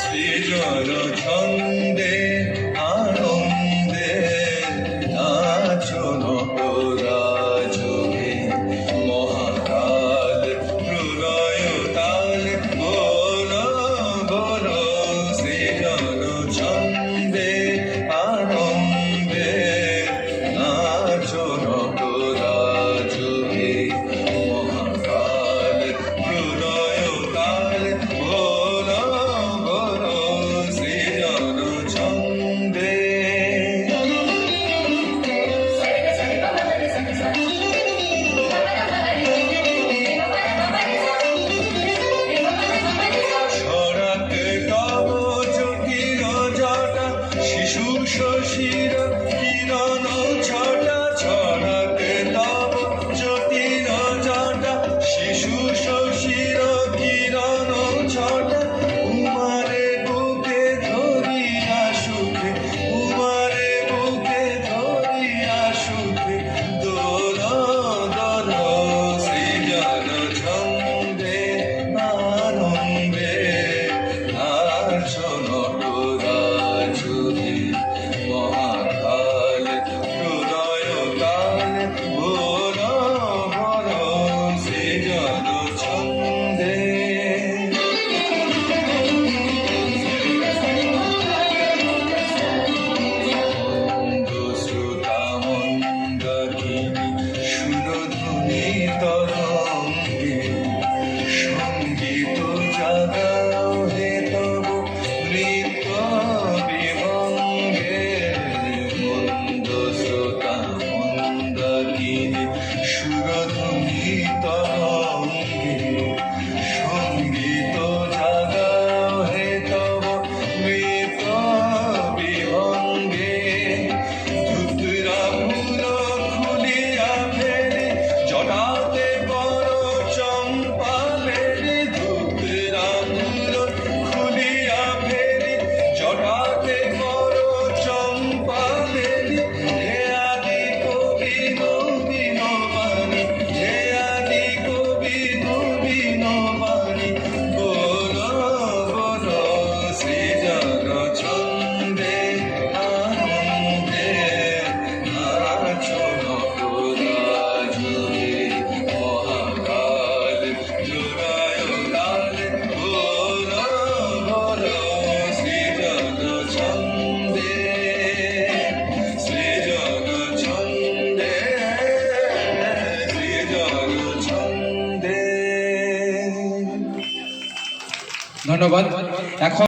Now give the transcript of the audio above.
সৃজন ছন্দে আনন্দে নাচন রাজবে মহাকাল প্রলয় তাল বল বল সৃজন ছন্দে আনন্দে নাচন রাজবে মহাকাল প্রলয় তাল বল বল সৃজন ছন্দে ছড়াতে তব জটিল জটা শিশুর শশীর কিরণ ছটা ছড়াতে তব জটিল জটা শিশু শশীর কিরণ ছটা উমারে বুকে ধরিয়া সুখে উমারে বুকে ধরিয়া সুখে দোল দোল সৃজন ছন্দে আনন্দে নাচন রাজবে মহাকাল প্রলয় কাল বল বল সৃজন ছন্দে শ্রোতা মন্দাকিনী সুরধ্বনি তরঙ্গে সঙ্গীত জাগাও হে তব নৃত্য বিভঙ্গে মন্দ শ্রোতা মন্দাকিনী সুরধ্বনি তরঙ্গে সঙ্গীত জাগাও হে তব নৃত্য বিভঙ্গে ধুতরা ফুল খুলিয়া ফেলে জটাতে বড় চম্পালেরে ধুতরা ফুল খুলিয়া ফেলে জটাতে বড় চম্পালেরে হে আদি কবি নবীন বাণী হে আদি কবি নবীন বাণী বল বল সৃজন ছন্দে আনন্দে নাচন রাজবে মহাকাল প্রলয় কাল বল বল সৃজন ছন্দে সৃজন ছন্দে সৃজন ছন্দে। ধন্যবাদ। এখন